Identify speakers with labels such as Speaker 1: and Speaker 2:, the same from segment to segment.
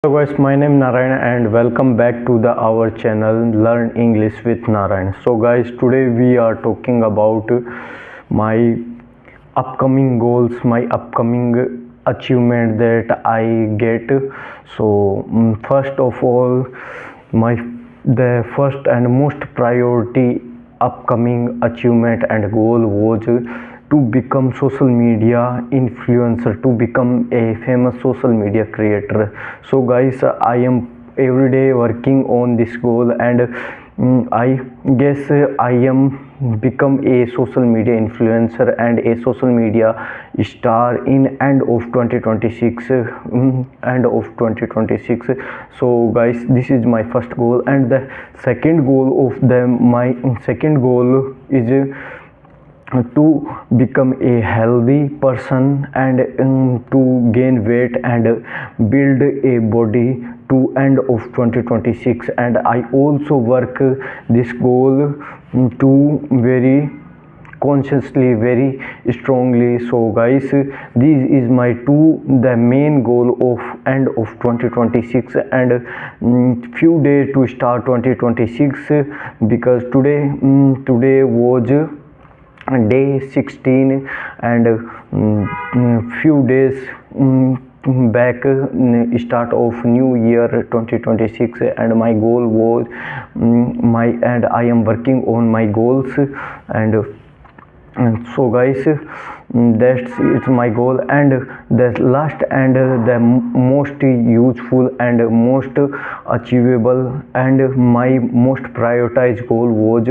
Speaker 1: Hello guys, my name is Narayan and welcome back to the our channel Learn English with Narayan. So guys, today we are talking about my upcoming goals, my upcoming achievement that I get. So first of all, my the first and most priority upcoming achievement and goal was to become social media influencer, to become a famous social media creator. So guys, I am every day working on this goal, and I guess I am become a social media influencer and a social media star in end of 2026. End of 2026. So guys, this is my first goal, and the second goal of them, my second goal is to become a healthy person and to gain weight and build a body to end of 2026. And I also work this goal to very consciously, very strongly. So guys, this is my the main goal of end of 2026 and few days to start 2026, because today was day 16, and few days back, start of new year 2026, and my goal was and I am working on my goals. And so guys, that's it's my goal. And the last and the most useful and most achievable and my most prioritized goal was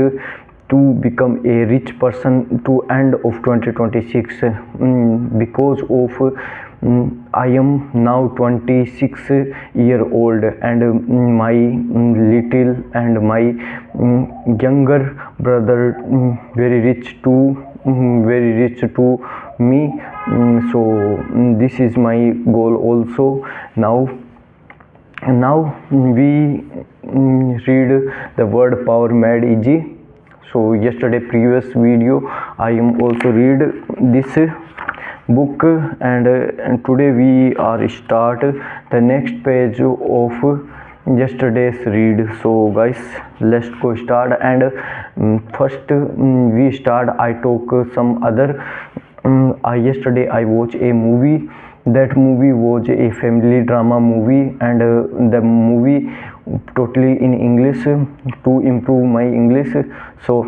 Speaker 1: to become a rich person to end of 2026, because of I am now 26-year old, and my little and my younger brother very rich to me. So this is my goal also. Now we read the word power made easy. So yesterday previous video I am also read this book, and today we are start the next page of yesterday's read. So guys, let's go start. And first we start, I talk some other. Yesterday I watched a movie. That movie was a family drama movie, and the movie totally in English to improve my English. So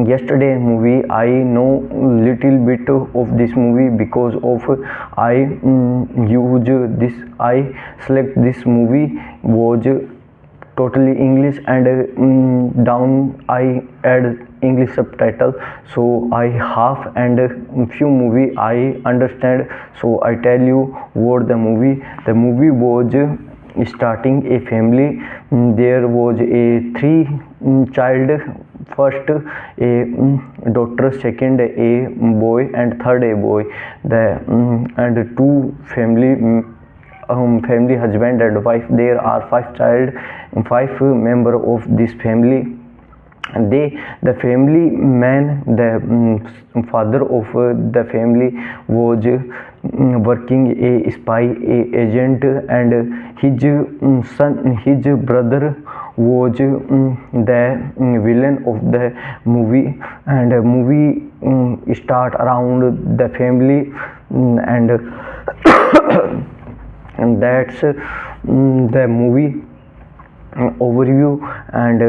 Speaker 1: yesterday movie I know little bit of this movie, because of I select this movie was totally English, and down I add English subtitle. So I half and few movie I understand. So I tell you what the movie was starting a family. There was a three child. First a daughter, second a boy, and third a boy. And two family husband and wife. There are five member of this family. The family man, the father of the family was working a spy agent, and his brother was the villain of the movie. And movie start around the family, and and that's the movie overview. And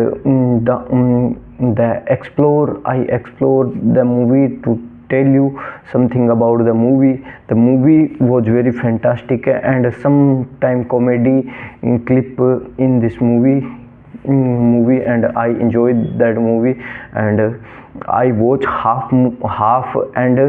Speaker 1: I explore the movie to tell you something about the movie. The movie was very fantastic, and sometime comedy clip in this movie, and I enjoyed that movie. And I watch half and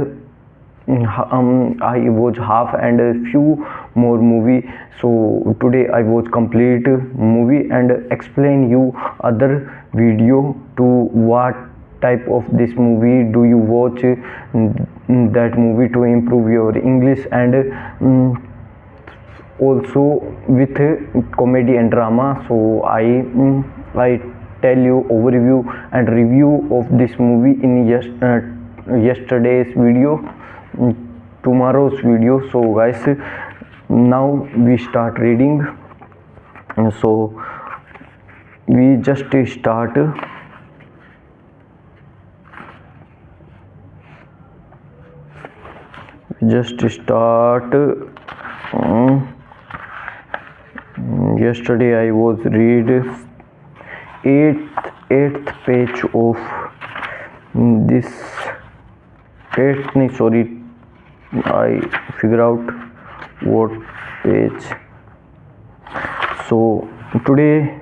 Speaker 1: I watch half and a few more movie. So today I watch complete movie and explain you other video to what type of this movie do you watch that movie to improve your English, and also with comedy and drama. So I tell you overview and review of this movie in yesterday's video, tomorrow's video. So guys, now we start reading. So we just start. Yesterday I was read eighth page of this I figure out what page. So today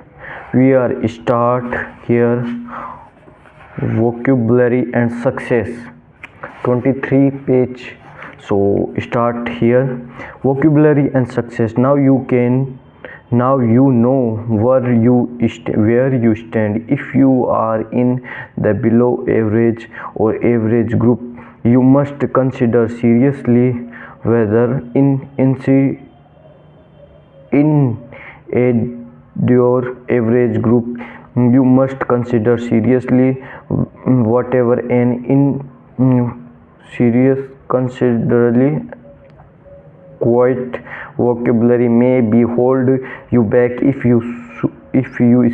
Speaker 1: we are start here vocabulary and success, 23 page. So start here vocabulary and success. Now you know where you stand. If you are in the below average or average group, you must consider seriously whether in your average group, you must consider seriously whatever an serious considerably quite vocabulary may be hold you back. If you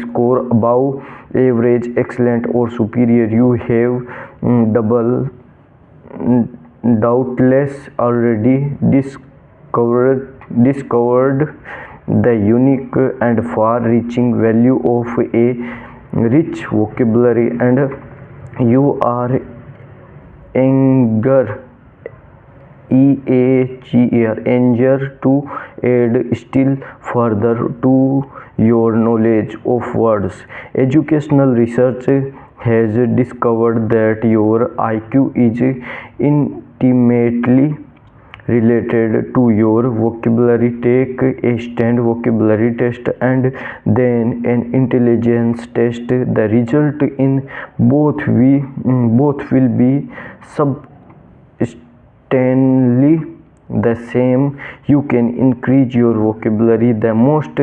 Speaker 1: score above average, excellent or superior, you have doubtless already discovered the unique and far-reaching value of a rich vocabulary, and you are eager to add still further to your knowledge of words. Educational research has discovered that your IQ is intimately related to your vocabulary. Take a stand vocabulary test and then an intelligence test. The result in both will be substantially the same. You can increase your vocabulary. The most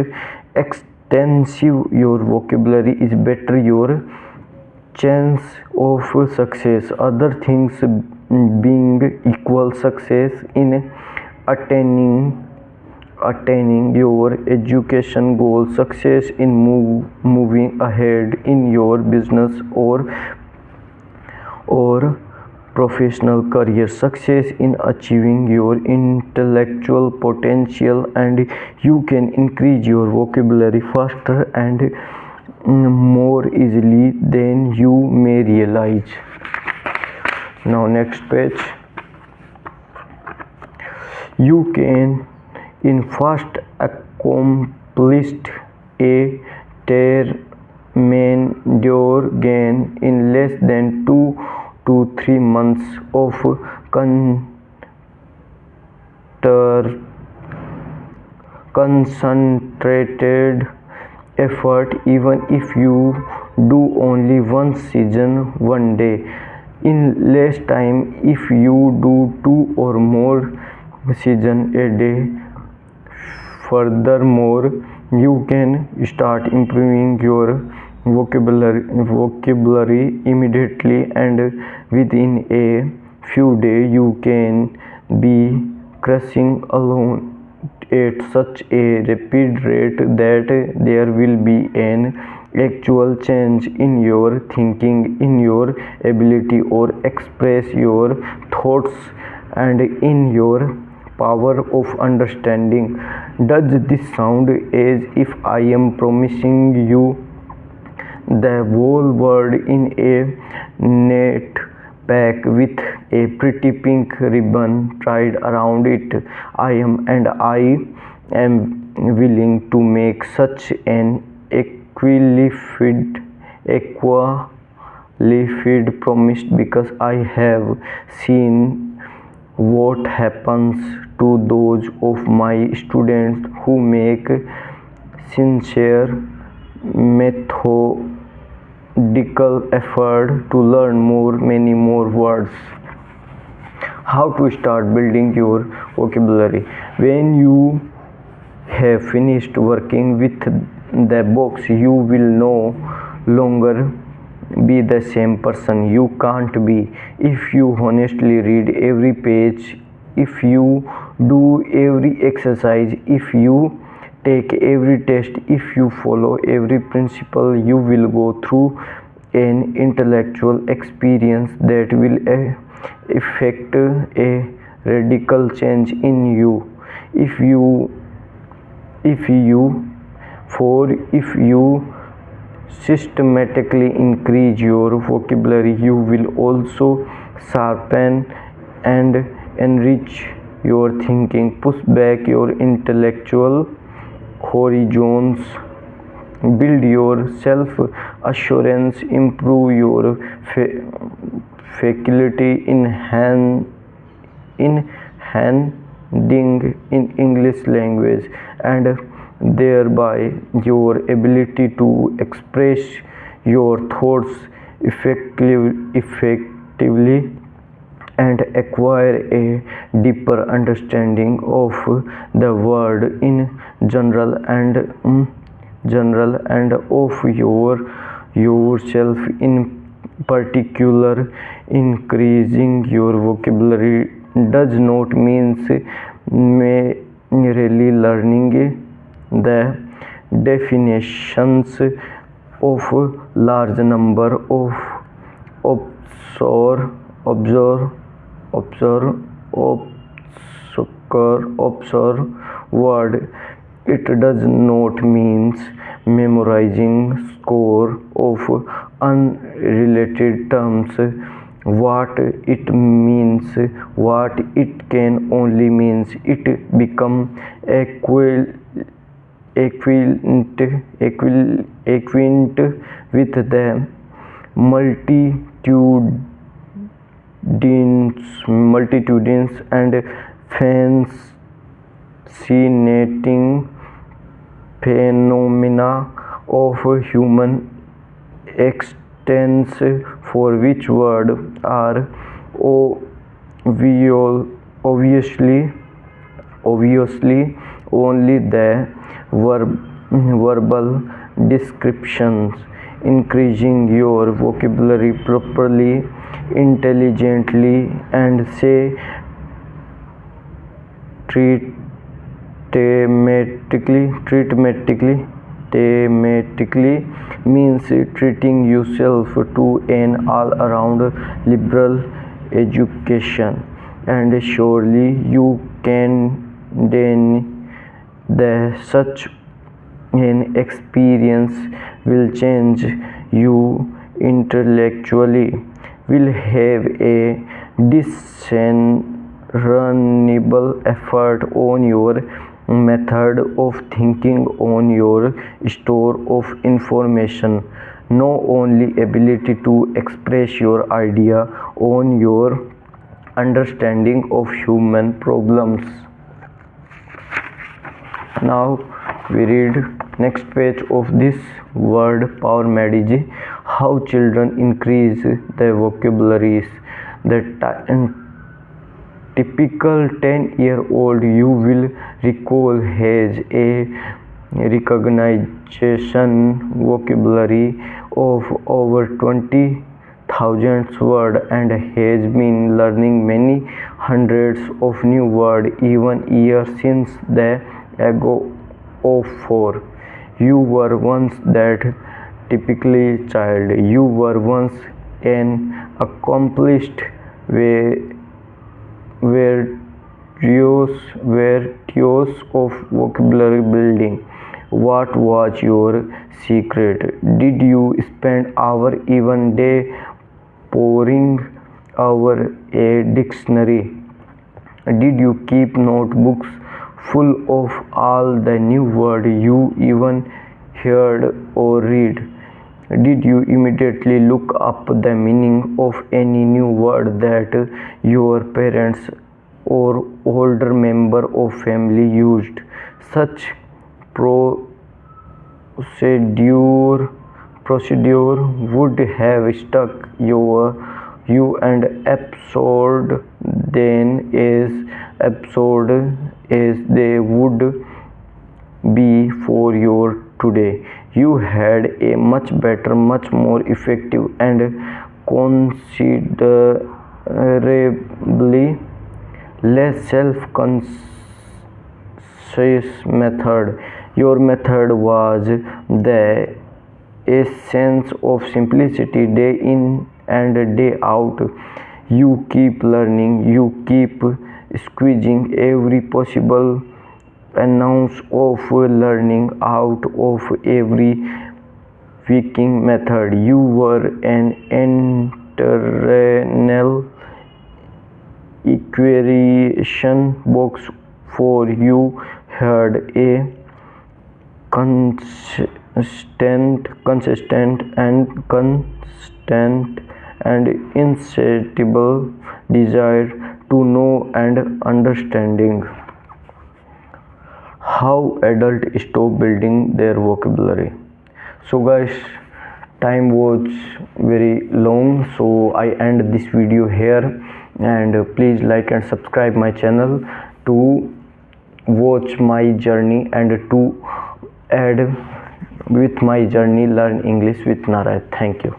Speaker 1: extensive your vocabulary is better your chance of success. Other things being equal, success in attaining your education goals, success in moving ahead in your business or professional career, success in achieving your intellectual potential, and you can increase your vocabulary faster and more easily than you may realize. Now next page. You can in fast accomplished a tremendous gain in less than 2 to 3 months of concentrated effort, even if you do only one season one day in less time. If you do 2 or more season a day, furthermore, you can start improving your vocabulary immediately, and within a few days you can be crushing along at such a rapid rate that there will be an actual change in your thinking, in your ability or express your thoughts, and in your power of understanding. Does this sound as if I am promising you the whole world in a net pack with a pretty pink ribbon tied around it? I am willing to make such an qualified promise because I have seen what happens to those of my students who make sincere methodical effort to learn many more words. How to start building your vocabulary? When you have finished working with the box, you will no longer be the same person. You can't be. If you honestly read every page if you do every exercise, if you take every test, if you follow every principle, you will go through an intellectual experience that will effect a radical change in you. If you systematically increase your vocabulary, you will also sharpen and enrich your thinking, push back your intellectual horizons, build your self-assurance, improve your faculty in handling in English language, and thereby your ability to express your thoughts effectively and acquire a deeper understanding of the world in general and of yourself in particular. Increasing your vocabulary does not mean merely learning the definitions of large number of obscure word. It does not mean memorizing score of unrelated terms. What it means, what it can only means, it become acquaint with the multitudines and fascinating phenomena of human existence for which words are obviously only the verbal descriptions. Increasing your vocabulary properly, intelligently, and thematically means treating yourself to an all-around liberal education, and surely you can then such an experience will change you intellectually, will have a discernible effect on your method of thinking, on your store of information, not only ability to express your idea, on your understanding of human problems. Now we read next page of this word power strategy. How children increase their vocabularies. The typical 10-year-old, you will recall, has a recognition vocabulary of over 20,000 words and has been learning many hundreds of new words even year since the age of 4. You were once that typically child. You were once an accomplished virtuoso of vocabulary building. What was your secret? Did you spend hours, even day, poring over a dictionary? Did you keep notebooks full of all the new words you even heard or read? Did you immediately look up the meaning of any new word that your parents or older member of family used? Such procedure would have struck you and absurd then as they would be for your today. You had a much better, much more effective, and considerably less self-conscious method. Your method was the essence of simplicity. Day in and day out, you keep learning, you keep squeezing every possible ounce of learning out of every working method. You were an eternal equation box, for you had a consistent and insatiable desire to know and understanding how adults stop building their vocabulary. So guys, time was very long, so I end this video here, and please like and subscribe my channel to watch my journey and to add with my journey learn English with Narayan. Thank you.